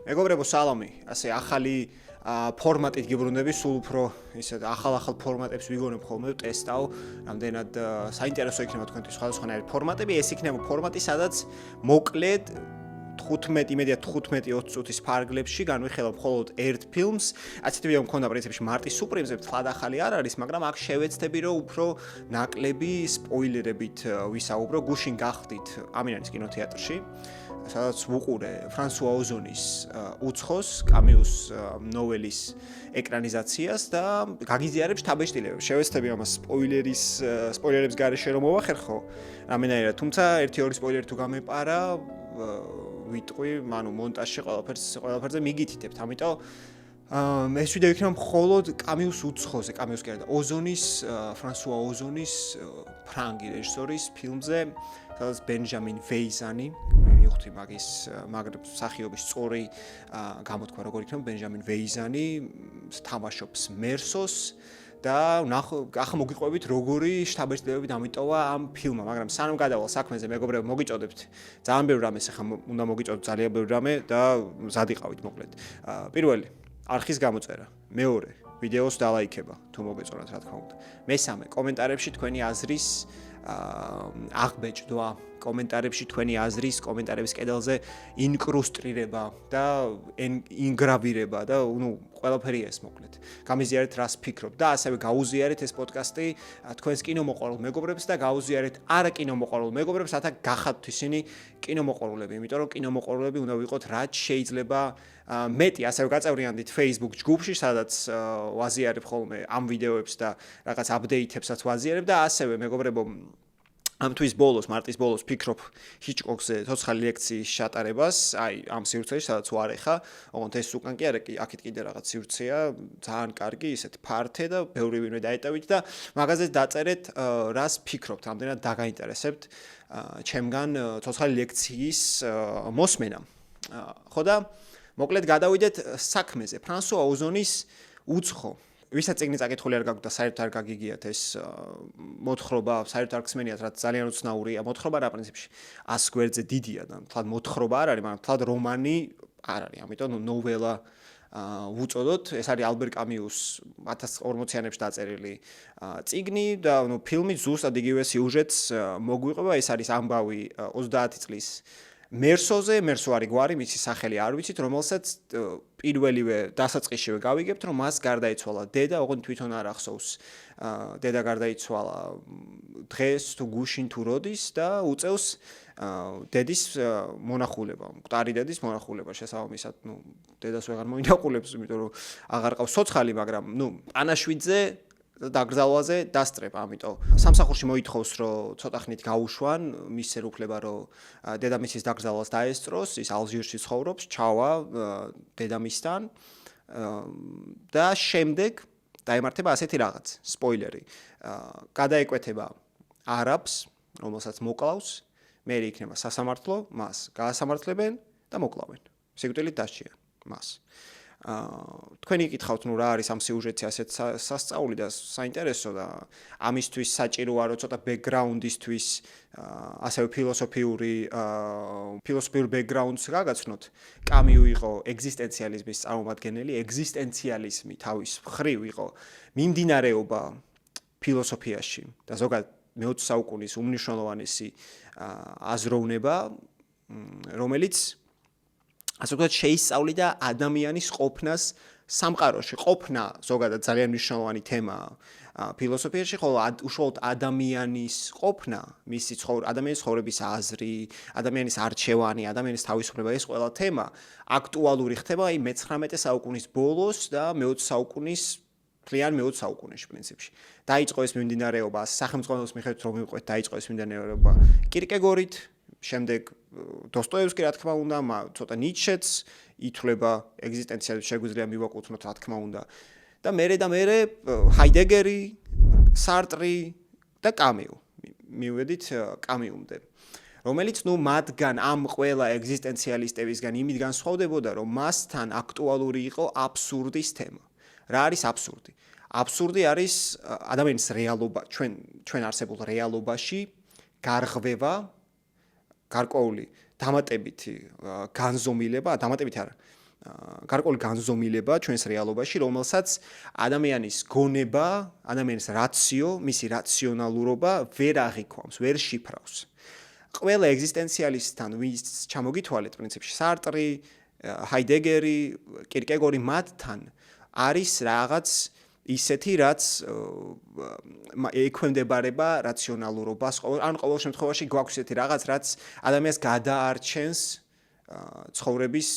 მეგობრებო, სალამი. ასე ახალი ფორმატით გიბრუნდები, სულ უფრო ისე ახალ ფორმატებს ვიგონებ ხოლმე, ტესტავ, რამდენად საინტერესო იქნება თქვენთვის სხვადასხვანაირი ფორმატები. ეს იქნება ფორმატი, სადაც მოკლედ 15-20 წუთის ფარგლებში განვიხილავ მხოლოდ ერთ ფილმს. ასეთი ვიდეო მქონდა პრინციპში მარტის სუპრიმზე, თლად ახალი არ არის, მაგრამ აქ შევეცდები, რომ უფრო ნაკლები სპოილერებით ვისაუბრო. გუშინ გახდით ამინანის კინოთეატრში, სადაც ვუყურე ფრანსუა ოზონის უცხოს კამიუს ნოველის ეკრანიზაციას და გაგიზიარებ შთაბეჭდილებებს. შევეცდები ამას სპოილერებს გარეშე რომ მოვახერხო რამენაირად, თუმცა 1-2 სპოილერი თუ გამეპარა, ვიტყვი, მონტაჟში ყველაფერზე მიგითითებთ. ამიტომ ეს ვიდეო იქნება მხოლოდ კამიუს უცხოზე, კამიუს კი არა და ოზონის, ფრანსუა ოზონის ფრანგი რეჟისორის ფილმზე, სადაც ბენჟამინ ვეიზანი, მივხვდი მაგის მსახიობის სწორი გამოთქვა როგორ იქნება, ბენჟამინ ვეიზანი თამაშობს მერსოს და ახლა მოგიყვებით როგორი შთაბეჭდილებები დამიტოვა ამ ფილმმა, მაგრამ სანამ გადავალ საქმეზე, მეგობრებო, მოგიწოდებთ ძალიან ბევრ რამეს, ახლა უნდა მოგიწოდოთ ძალიან ბევრ რამე და მზად იყავით მოკლედ. პირველი, არხის გამოწერა. მეორე, ვიდეოს დალაიქება, თუ მოგეწონათ, რა თქმა უნდა. მესამე, კომენტარებში თქვენი აზრის აღბეჭდვა, კომენტარებში თქვენი აზრის, კომენტარების კედელზე ინკრუსტრირება და ინგრავირება და ყველაფერი ეს მოკლედ. გამიზიარეთ რას ფიქრობთ და ასევე გაუზიარეთ ეს პოდკასტი თქვენს კინომოყვარულ მეგობრებს და გაუზიარეთ არა კინომოყვარულ მეგობრებს, რათა გახადოთ ისინი კინომოყვარულები, იმიტომ რომ კინომოყვარულები უნდა ვიყოთ რაც შეიძლება მეტი. ასევე გაწევრიანდით Facebook ჯგუფში, სადაც ვაზიარებ ხოლმე ამ ვიდეოებს და რაღაც აპდეიტებსაც ვაზიარებ და ასევე მეგობრებო, ამ თვის ბოლოს, მარტის ბოლოს ფიქრობ ჰიჩკოკზე ცოცხალი ლექციის შეტარებას, აი ამ სივრცეში, სადაც ვარეხა, ოღონდ ეს უკან კი არა, აქეთ კიდე რაღაც სივრცეა, ძალიან კარგი, ისეთ ფართე და ბევრი ვინმე დაეტევით და მაგაზე დაწერეთ, რას ფიქრობთ, ამდენად დაგაინტერესებთ ჩემგან ცოცხალი ლექციის მოსმენა. ხო და მოკლედ გადავიდეთ საქმეზე. ფრანსუა ოზონის უცხო ვისაც წიგნი წაკითხული არ გაგვდა, საერთოდ არ გაგიგიათ ეს მოთხრობა, საერთოდ არ გსმენიათ, რაც ძალიან უცნაურია. მოთხრობა რა პრინციპში 100 გვერდზე დიდია და თლად მოთხრობა არ არის, მაგრამ თლად რომანი არ არის. ამიტომ ნოველა ვუწოდოთ. ეს არის ალბერ კამიუს 1040-იანებში დაწერილი წიგნი და ფილმი ზუსტად იგივე სიუჟეტს მოგვიყვება. ეს არის ამბავი 30 წლის მერსოზე, მერსო არის გვარი, მისი სახელი არ ვიცით, რომელსაც პირველივე დასაწყისშივე გავიგებთ, რომ მას გარდაიცვალა დედა, ოღონდ თვითონ არ ახსოვს. დედა გარდაიცვალა დღეს თუ გუშინ თუ როდის და უწევს დედის მონახულება, მკვდარი დედის მონახულება შესაბამისად, დედას ვეღარ მოინახულებს, იმიტომ რომ აღარ ყავს ცოცხალი, მაგრამ პანაშვიდზე დაგრძალვაზე დასწრებ, ამიტომ სამსახურში მოითხოვს, რომ ცოტა ხნით გაუშვან, მის ერუქლება, რომ დედამისის დაკრძალვას დაესწროს, ის ალჟირში ცხოვრობს, ჩავა დედამისთან და შემდეგ დაემართება ასეთი რაღაც, სპოილერი. გადაეკვეთება არაბს, რომელსაც მოკლავს, მე იქნება სასამართლო, მას გაასამართლებენ და მოკლავენ. სიკვდილით დასჯიან მას. თქვენი იკითხავთ, რა არის ამ სიუჟეტში ასეთ სასწაული და საინტერესო და ამისთვის საჭიროა რომ ცოტა ბექგრაუნდისთვის ასევე ფილოსოფიური ბექგრაუნდს გაგაცნოთ. კამიუ იყო ეგზისტენციალიზმის წარმომადგენელი, ეგზისტენციალიზმი თავის მხრივ იყო მიმდინარეობა ფილოსოფიაში და ზოგადად მე-20 საუკუნის უმნიშვნელოვანესი აზროვნება, რომელიც ასე ვთქვათ, შეისწავლიდა ადამიანის ყოფნას სამყაროში. ყოფნა ზოგადად ძალიან მნიშვნელოვანი თემაა ფილოსოფიაში, ხოლო უშუალოდ ადამიანის ყოფნა, ადამიანის ცხოვრების აზრი, ადამიანის არჩევანი, ადამიანის თავისუფლება, ეს ყველა თემა აქტუალური ხდება აი მე-19 საუკუნის ბოლოს და მე-20 საუკუნის მთლიან მე-20 საუკუნეში პრინციპში. დაიწყო ეს მიმდინარეობა, სახელმწიფოს მიხედვით რომ მივყვეთ, დაიწყო ეს მიმდინარეობა კირკეგორით, შემდეგ დოსტოევსკი, რა თქმა უნდა, ცოტა ნიცშეც ითვლება ეგზისტენციალიზმს შეგვიძლია მივაკუთვნოთ, რა თქმა უნდა. და მერე ჰაიდეგერი, სარტრი და კამიუ. მივედით კამიუმდე. რომელიც მათგან ამ ყველა ეგზისტენციალისტებისგან იმით განსხვავდებოდა, რომ მასთან აქტუალური იყო აბსურდის თემა. რა არის აბსურდი? აბსურდი არის ადამიანის რეალობა, ჩვენ არსებულ რეალობაში გარღვევა, გარკვეული დამატებითი განზომილება, დამატებითი არა, გარკვეული განზომილება ჩვენს რეალობაში, რომელსაც ადამიანის გონება, ადამიანის რაციო, მისი რაციონალურობა ვერ აღიქვამს, ვერ შიფრავს. ყველა ეგზისტენციალისტთან ვის ჩამოგითვალეთ პრინციპში სარტრი, ჰაიდეგერი, კირკეგორი მათთან არის რაღაც ისეთი, რაც ექვემდებარება რაციონალურობას, ან ყოველ შემთხვევაში გვაქვს ისეთი რაღაც, რაც ადამიანს გადაარჩენს ცხოვრების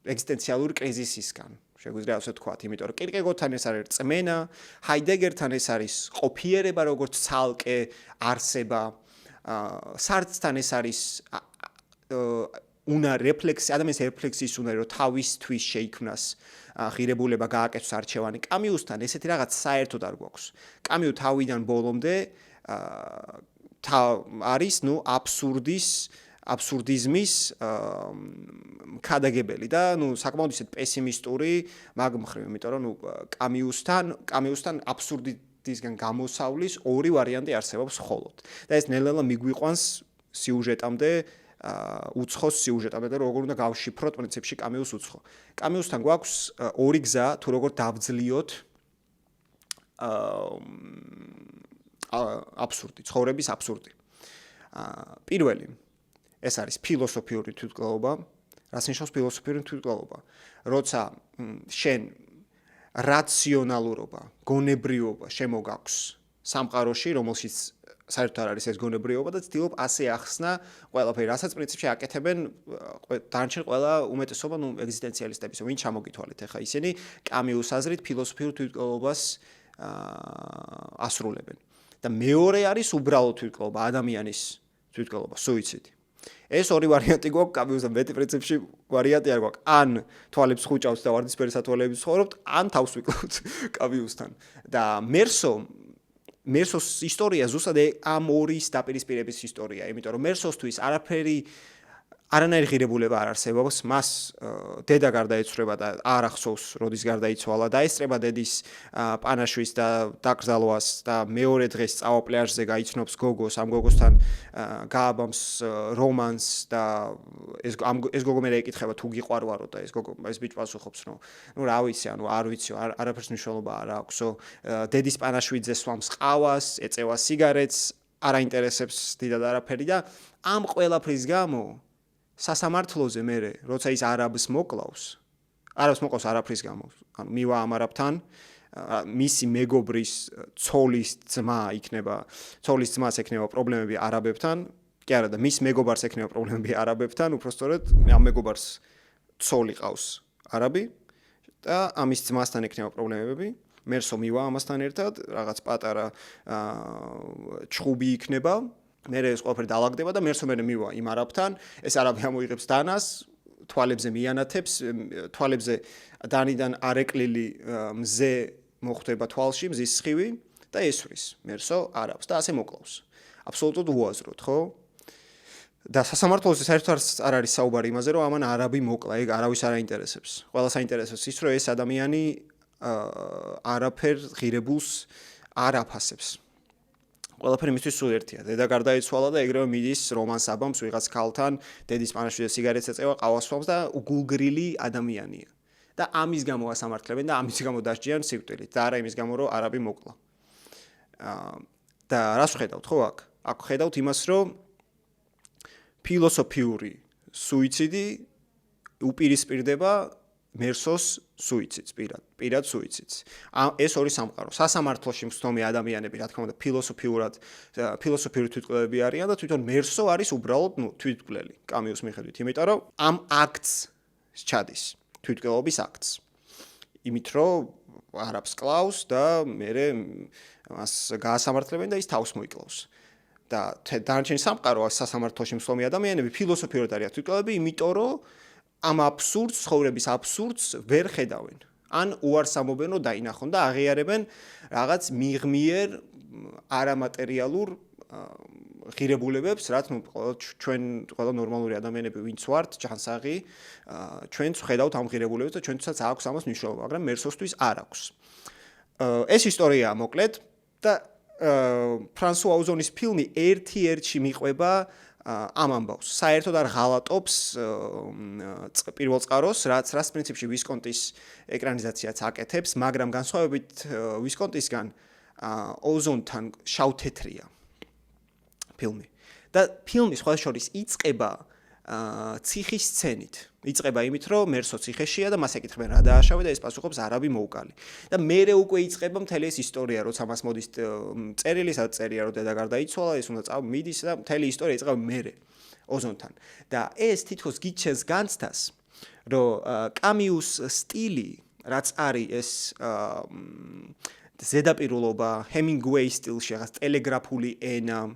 ეგზისტენციალური კრიზისისგან. შეგვიძლია ასე ვთქვათ, იმიტომ რომ კირკეგორთან ეს არის რწმენა, ჰაიდეგერთან ეს არის ყოფიერება, როგორც ცალკე არსება, სარტრთან ეს არის ადამიანის რეფლექსიის უნარი, რომ თავისთვის შეიქმნას ღირებულება, გააკეთოს არჩევანი. კამიუსთან ესეთი რაღაც საერთოდ არ გვაქვს. კამიუ თავიდან ბოლომდე არის, აბსურდიზმის ქადაგებელი და საკმაოდ ისეთ პესიმისტური მაგ მხრივ, იმიტომ რომ კამიუსთან აბსურდიზმისგან გამოსავლის ორი ვარიანტი არსებობს მხოლოდ. და ეს ნელ-ნელა მიგვიყვანს სიუჟეტამდე, უცხოს სიუჟეტამდე და როგორ უნდა გავშიფროთ პრინციპში კამიუს უცხო. კამიუსთან გვაქვს ორი გზა, თუ როგორ დავძლიოთ აბსურდი, ცხოვრების აბსურდი. პირველი ეს არის ფილოსოფიური თვითმკვლელობა. რას ნიშნავს ფილოსოფიური თვითმკვლელობა? როცა შენ რაციონალურობა, გონებრიობა შემოგაქვს სამყაროში, რომელშიც საერთოდ არ არის ეს გონებრიობა და ცდილობ ასე ახსნა ყველაფერი, რასაც პრინციპში აკეთებენ დანარჩენ ყველა უმეტესობა, ეგზისტენციალისტები, ვინ ჩამოგითვალეთ ახლა ისინი კამიუს აზრით ფილოსოფიურ თვითმკვლელობას ასრულებენ. და მეორე არის უბრალოდ თვითმკვლელობა, ადამიანის თვითმკვლელობა, სუიციდი. ეს ორი ვარიანტი გვაქვს კამიუსთან, მეტი პრინციპში ვარიანტი არ გვაქვს. ან თვალებს ხუჭავს და ვარდისფერი სათვალეებით ცხოვრობთ, ან თავს ვიკლავთ კამიუსთან. და მერსოს ისტორია ზუსტად ამ ორის დაპირისპირების ისტორია, იმიტომ რომ მერსოსთვის არანაირი ღირებულება არ არსებობს, მას დედა გარდაეცვლება და არ ახსოვს, როდის გარდაიცვალა და ესწრება დედის პანაშვის და დაკრძალვას და მეორე დღეს წავა პლაჟზე გაიცნობს გოგოს, ამ გოგოსთან გააბამს რომანს და ეს გოგო მერე ეკითხება თუ გიყვარვარო და ეს ბიჭი პასუხობს, რომ რა ვიცი, არ ვიცი, არაფერს მნიშვნელობა არ აქვსო, დედის პანაშვიდზე სვამს ყავას, ეწევა სიგარეტს, არ აინტერესებს დიდად არაფერი და ამ ყველაფრის გამო სასამართლოზე მერე, როცა ის არაბს მოკლავს არაფრის გამო. ანუ მივა ამ არაბთან, მისი მეგობრის ცოლის ძმას ექნება პრობლემები არაბებთან, კი არა და მის მეგობარს ექნება პრობლემები არაბებთან, უბრალოდ ამ მეგობარს ცოლი ყავს არაბი და ამის ძმასთან ექნება პრობლემები. მერსო მივა ამასთან ერთად, რაღაც პატარა ჩხუბი იქნება. მერე ეს ყველაფერი დაალაგდება და მერსო მერე მივა იმ არაბთან, ეს არაბი ამოიღებს დანას, თვალებზე მიანათებს, თვალებზე დანიდანარეკლილი მზე მოხვდება თვალში, მზის სხივი და ესვრის მერსო არაბს და ასე მოკლავს. აბსოლუტურად უაზროდ, ხო? და სასამართლოზე საერთოდ არ არის საუბარი იმაზე, რომ ამან არაბი მოკლა, ეგ არავის არ აინტერესებს. ყველას აინტერესებს ის, რომ ეს ადამიანი არაფერ ღირებულს არ აფასებს. ყველაფერი მისთვის სულ ერთია. დედა გარდაიცვალა და ეგრევე მიდის რომანს აბამს ვიღაც ქალთან, დედის პანაშვიდზე სიგარეტს ეწევა, ყავას სვამს და გულგრილი ადამიანია. და ამის გამო ასამართლებენ და ამის გამო დასჯიან სიკვდილით. და არა იმის გამო, რომ არაბი მოკლა. და რას ვხედავთ, ხო აქ? აქ ვხედავთ იმას, რომ ფილოსოფიური სუიციდი უპირისპირდება მერსოს სუიციდს, პირად სუიციდს. ეს ორი სამყარო. სასამართლოში მსდომი ადამიანები, რა თქმა უნდა, ფილოსოფიური თვითმკვლელები არიან და თვითონ მერსო არის უბრალოდ, თვითმკვლელი, კამიუს მიხედვით, იმიტომ რომ ამ აქტს ჩადის, თვითმკვლელობის აქტს. იმით რომ არაბს კლავს და მერე მას გაასამართლებენ და ის თავს მოიკლავს. და დანარჩენი სამყარო სასამართლოში მსდომი ადამიანები ფილოსოფიურად არიან თვითმკვლელები, იმიტომ რომ ამ აბსურდს, ცხოვრების აბსურდს ვერ ხედავენ. ან უარს ამობენ, რომ დაინახონ და აღიარებენ რაღაც მიღმიერ არამატერიალურ ღირებულებებს, რაც ჩვენ ყველა ნორმალური ადამიანები ვინც ვართ, ჯანსაღი, ჩვენც ვხედავთ ამ ღირებულებებს და ჩვენთვისაც აქვს ამას მნიშვნელობა, მაგრამ მერსოსთვის არ აქვს. ეს ისტორიაა მოკლედ და ფრანსუა ოზონის ფილმი ერთ-ერთში მიყვება ამ ამბავს. საერთოდ არ ღალატობს პირველ წყაროს, რაც პრინციპში ვისკონტის ეკრანიზაციაც აკეთებს, მაგრამ განსხვავებით ვისკონტისგან ოზონთან შავ-თეთრია ფილმი. და ფილმი სხვა შორის იწყება ციხის სცენით. იწყება იმით, რომ მერსო ციხეშია და მას ეკითხებენ რა დააშავე და ეს პასუხობს არაბი მოუკალი. და მერე უკვე იწყება მთელი ეს ისტორია, როცა მას მოდის წერილი, სადაც წერია, რომ დედა გარდაიცვალა, ეს უნდა მიდის და მთელი ისტორია იწყება მერე ოზონთან. და ეს თითქოს გიჩენს განცდას, რომ კამიუს სტილი, რაც არის ეს ზედაპირულობა, ჰემინგუეის სტილში, რაღაც ტელეგრაფული ენა,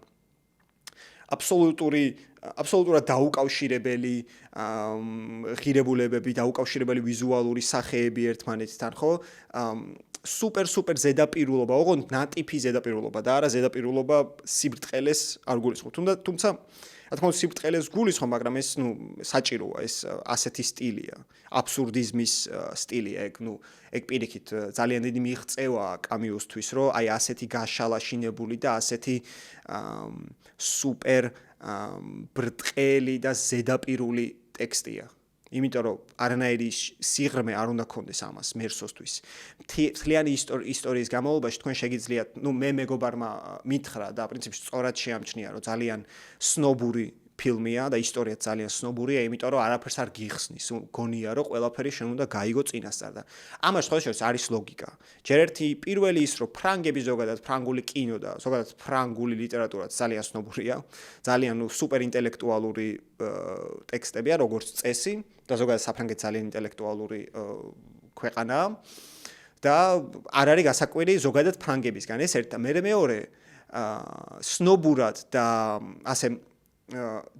აბსოლუტურად დაუკავშირებელი ღირებულებები, დაუკავშირებელი ვიზუალური სახეები ერთმანეთთან, ხო? სუპერ ზედაპირულობა, ოღონდ ნატიფი ზედაპირულობა და არა ზედაპირულობა სიბრტყელეს არ გულისხმობ. თუმცა რა თქმა უნდა სიბრტყელეს გულისხმობ, მაგრამ ეს საჭიროა, ეს ასეთი სტილია, აბსურდიზმის სტილია, ეგ პირიქით ძალიან დიდი მიღწევაა კამიუსთვის, რომ აი ასეთი გაშალაშინებული და ასეთი სუპერ ბრტყელი და ზედაპირული ტექსტია. იმიტომ რომ არანაირი სიღრმე არ უნდა გქონდეს ამას მერსოსთვის. მთლიანი ისტორიის განმავლობაში თქვენ შეგიძლიათ, მე მეგობარმა მითხრა და პრინციპში სწორად შეამჩნია, რომ ძალიან სნობური ფილმია და ისტორიაც ძალიან სნობურია, იმიტომ რომ არაფერს არ გიხსნის, გონია რომ ყველაფერი შენ უნდა გაიგო წინასწარ და ამას სხვა შორის არის ლოგიკა. ჯერ ერთი პირველი ის რომ ფრანგები ზოგადად ფრანგული კინო და ზოგადად ფრანგული ლიტერატურაც ძალიან სნობურია, ძალიან სუპერ ინტელექტუალური ტექსტებია, როგორც წესი და ზოგადად საფრანგეთი ძალიან ინტელექტუალური ქვეყანაა და არ არის გასაკვირი ზოგადად ფრანგებისგან. ეს ერთ და მეორე სნობურად და ასე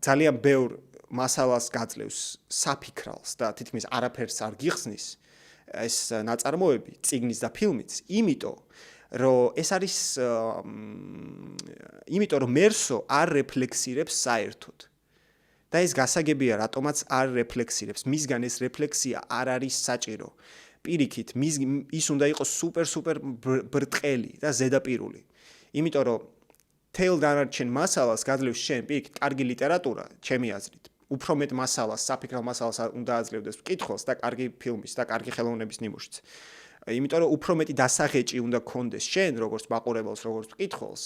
ძალიან ბევრ მასალას გაძლევს საფიქრალს და თითქმის არაფერს არ გიხსნის ეს ნაწარმოები, წიგნის და ფილმიც, იმიტომ რომ მერსო არ რეფლექსირებს საერთოდ. და ეს გასაგებია, რატომაც არ რეფლექსირებს. მისგან ეს რეფლექსია არ არის საჭირო. პირიქით, ის უნდა იყოს სუპერ ბრტყელი და ზედაპირული. იმიტომ რომ თელ დანარჩენ მასალას გაძლევს შენ პირიქით კარგი ლიტერატურა, ჩემი აზრით. უფრო მეტ მასალას, საფიქრალ მასალას უნდა აძლევდეს მკითხველს და კარგი ფილმის და კარგი ხელოვნების ნიმუშიც. იმიტომ რომ უფრო მეტი დასაღეჭი უნდა გქონდეს შენ, როგორც მაყურებელს, როგორც მკითხველს.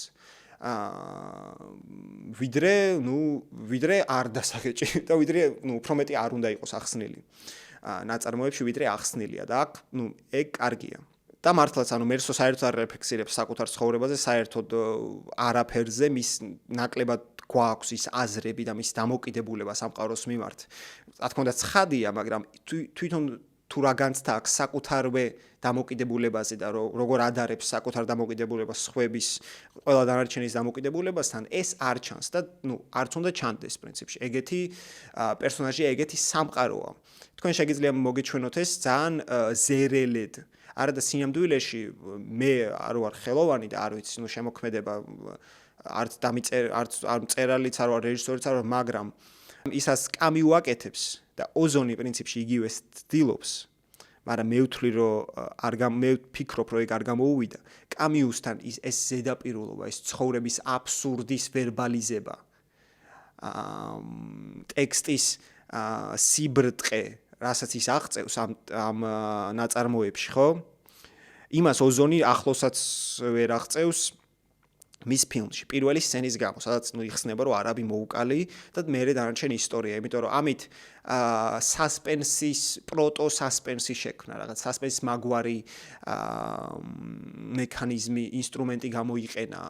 ვიდრე არ დასაღეჭი და ვიდრე უფრო მეტი არ უნდა იყოს ახსნილი. ნაწარმოებში ვიდრე ახსნილია და აქ ეგ კარგია. და მართლაც მერსო საერთოდ არ რეფლექსირებს საკუთარ ცხოვრებაზე, საერთოდ არაფერზე, მის ნაკლებად გვაქვს ის აზრები და მის დამოკიდებულება სამყაროს მიმართ. რა თქმა უნდა ცხადია, მაგრამ თვითონ თუ რა განცდა აქვს საკუთარვე დამოკიდებულებაზე და როგორ ადარებს საკუთარ დამოკიდებულებას სხვების ყველა დანარჩენის დამოკიდებულებასთან, ეს არ ჩანს და არც უნდა ჩანდეს პრინციპში. ეგეთი პერსონაჟი, ეგეთი სამყაროა. თქვენ შეგიძლია მოგეჩვენოთ ეს ძალიან ზერელედ. არა და სინამდვილეში მე არ ვარ ხელოვანი და არ ვიცი შემოქმედება არც მწერალიც არ ვარ, რეჟისორიც არ ვარ, მაგრამ ისაც კამიუ აკეთებს და ოზონი პრინციპში იგივე ცდილობს, მაგრამ მე ვფიქრობ, რომ ეგ არ გამოუვიდა. კამიუსთან ეს ზედაპირულობა, ეს ცხოვრების აბსურდის ვერბალიზება, ტექსტის სიბრტყე, რასაც ის აღწევს ამ ნაწარმოებში, ხო? იმას ოზონი ახლოსაც ვერ აღწევს მის ფილმში. პირველი სცენის გამო, სადაც იხსნება, რომ არაბი მოუკალი და მერე დანარჩენი ისტორია, იმიტომ რომ ამით პროტო-სასპენსი შექმნა, რაღაც სასპენსის მაგვარი მექანიზმი, ინსტრუმენტი გამოიყენა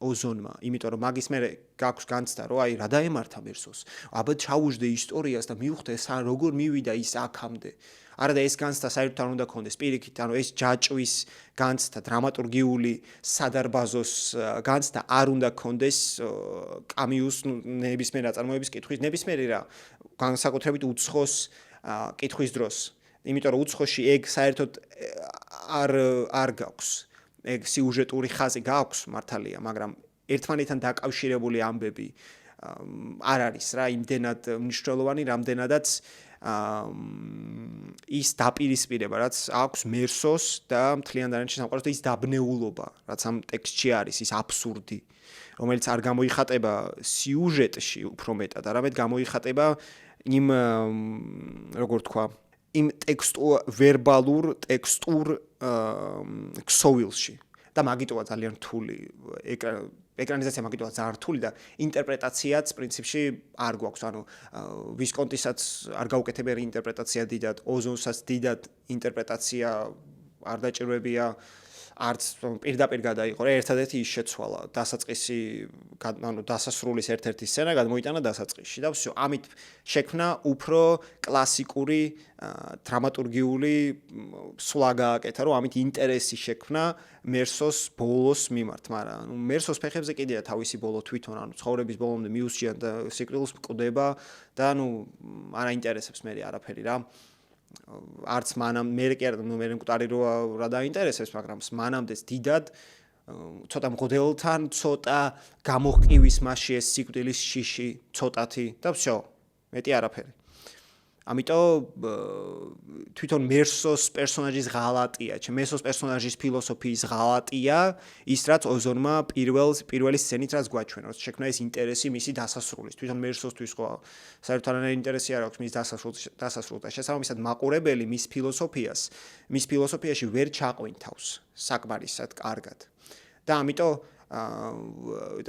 ოზონმა, იმიტომ რომ მაგის მერე გაქვს განცდა, რომ აი რა დაემართა მერსოს. აბა ჩაუждე ისტორიას და მივხვდე როგორ მივიდა ის აქამდე. არა და ეს განცდა საერთოდ არ უნდა გქონდეს. პირიქით, ეს ჯაჭვის განცდა, დრამატურგიული სადარბაზოს განცდა არ უნდა გქონდეს კამიუს ნებისმიერ ნაწარმოების კითხვის ნებისმიერი რა განსაკუთრებით უცხოს კითხვის დროს. იმიტომ რომ უცხოში ეგ საერთოდ არ გაქვს. ეგ სიუჟეტური ხაზი გაქვს მართალია, მაგრამ ერთმანეთთან დაკავშირებული ამბები არ არის რა იმდენად მნიშვნელოვანი, რამდენადაც ის დაპირისპირება, რაც აქვს მერსოს და მთლიან დანარჩენ სამყაროს და ის დაბნეულობა, რაც ამ ტექსტში არის, ის აბსურდი, რომელიც არ გამოიხატება სიუჟეტში უფრო მეტად, არამედ გამოიხატება იმ როგორ თქვა, იმ ვერბალურ ტექსტურ ქსოვილში და მაგიტოა ძალიან რთული ეკრანიზაცია მაგიტოა ძალიან რთული და ინტერპრეტაციაც პრინციპში არ გვაქვს, ანუ ვისკონტისაც არ გაუკეთებიერი ინტერპრეტაცია დიდად, ოზონსაც დიდად ინტერპრეტაცია არ დაჭირვებია, არც პირდაპირ გადაიყო, ერთადერთი ის შეცვალა, დასაწყისი, ანუ დასასრულის ერთ-ერთი სცენა გადმოიტანა დასაწყისში და всё, ამით შექმნა უფრო კლასიკური დრამატურგიული სვლა გააკეთა, რომ ამით ინტერესი შექმნა მერსოს ბოლოს მიმართ, მაგრამ მერსოს ფეხებზე კიდია თავისი ბოლო თვითონ, ანუ ცხოვრების ბოლომდე მიუსჯიან და სიკვდილს მკვდება და არ აინტერესებს მე არაფერი რა. არც მანამ მე მკვდარი რა დაინტერესებს, მაგრამ მანამდეც დიდად ცოტა მღოდელთან, ცოტა გამოყივის მასში ეს სიკვდილის შიში, ცოტათი და всё, მეტი არაფერი. ამიტომ თვითონ მერსოს პერსონაჟის ღალატია, მერსოს პერსონაჟის ფილოსოფიის ღალატია ის რაც ოზონმა პირველი სცენით რაც გვაჩვენა, შექმნა ეს ინტერესი მისი დასასრულის. თვითონ მერსოსთვის ხო საერთოდ არანაირი ინტერესი არ აქვს მის დასასრულს და შესაბამისად მაყურებელი მის ფილოსოფიაში ვერ ჩაყვინთავს საკმარისად კარგად. და ამიტომ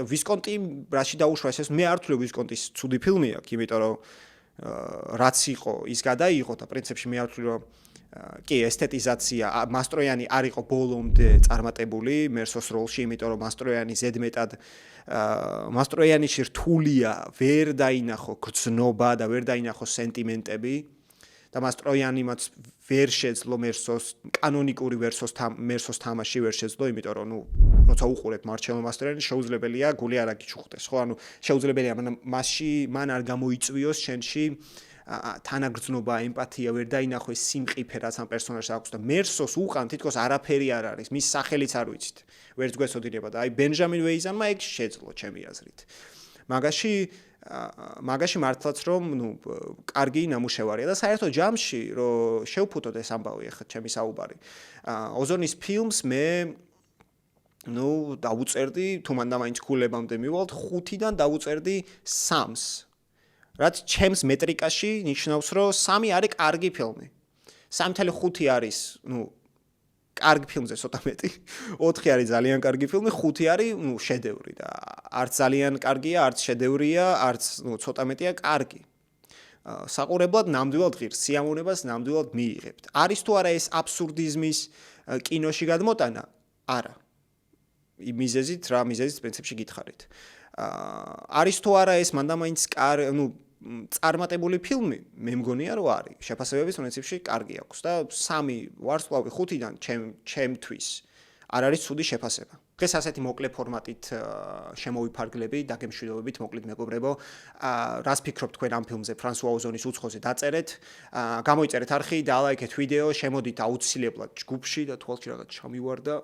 ვისკონტი რაში დაუშვა ეს მე არ ვთვლი ვისკონტის ცუდი ფილმი აქვს, იმიტომ რომ რაც იყო ის გადაიღო და პრინციპში მე არ ვთვლი რომ კი ესთეტიზაცია მასტროიანი არ იყო ბოლომდე წარმატებული მერსოს როლში, იმიტომ რომ მასტროიანი ზედმეტად მასტროიანიში რთულია, ვერ დაინახო გრძნობა და ვერ დაინახო სენტიმენტები და მასტროიანიმაც ვერ შეძლო მერსოს კანონიკური მერსოს თამაში ვერ შეძლო, იმიტომ რომ როცა უყურებ მარჩელო მასტროიანის შეუძლებელია გული არ აგიჩუხდეს, ხო, ანუ შეუძლებელია მასში მან არ გამოიწვიოს შენში თანაგრძნობა, ემპათია, ვერ დაინახო ეს სიმყიფე რაც ამ პერსონაჟს აქვს და მერსოს უყან თითქოს არაფერი არ არის, მის სახელიც არ ვიცით. ვერც გვესოდინება და აი ბენჟამინ ვეიზანმა ეგ შეძლო ჩემი აზრით. მაგაში მართლაც რომ კარგი ნამუშევარია და საერთოდ ჯამში რომ შევფუთოთ ეს ამბავი ახლა ჩემი საუბარი. ოზონის ფილმს მე დავუწერდი თუ მანდა მაინც ქულებამდე მივალთ 5-დან დავუწერდი 3-ს. რაც ჩემს მეტრიკაში ნიშნავს რომ 3 არის კარგი ფილმი. 3.5 არის კარგი ფილმზე ცოტა მეტი. 4 არის ძალიან კარგი ფილმი, 5 არის შედევრი და არც ძალიან კარგია, არც შედევრია, არც ცოტა მეტია კარგი. საყურებლად ნამდვილად ღირს, სიამოვნებას ნამდვილად მიიღებთ. არის თუ არა ეს აბსურდიზმის კინოში გადმოტანა? არა. მიზეზით რა მიზეზით პრინციპში გითხარით. არის თუ არა ეს მანდამაინც წარმატებული ფილმი? მე მგონია რომ არის. შეფასებების პრინციპში კარგი აქვს და 3 ვარსკვლავი 5-დან ჩემთვის არ არის ცუდი შეფასება. დღეს ასეთი მოკლე ფორმატით შემოვიფარგლები დაგემშვიდობებით მოკლედ მეგობრებო. რას ფიქრობთ თქვენ ამ ფილმზე ფრანსუა ოზონის უცხოზე დაწერეთ, გამოიწერეთ არხი, დალაიქეთ ვიდეო, შემოდით აუცილებლად ჯგუფში და თვალში რაღაც ჩამივარდა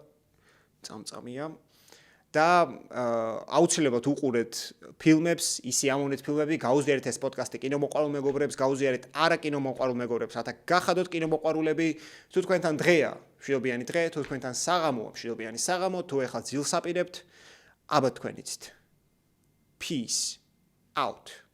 წამწამია. და აუცილებლად უყურეთ ფილმებს, ისიამოვნეთ ფილმები, გაუზიარეთ ეს პოდკასტი კინომოყვარულ მეგობრებს, გაუზიარეთ არა კინომოყვარულ მეგობრებს, რათა გახადოთ კინომოყვარულები. თუ თქვენთან დღეა, მშვიდობიანი დღე, თუ თქვენთან საღამოა, მშვიდობიანი საღამო, თუ ეხლა ძილს აპირებთ, აბა თქვენ იცით. Peace out.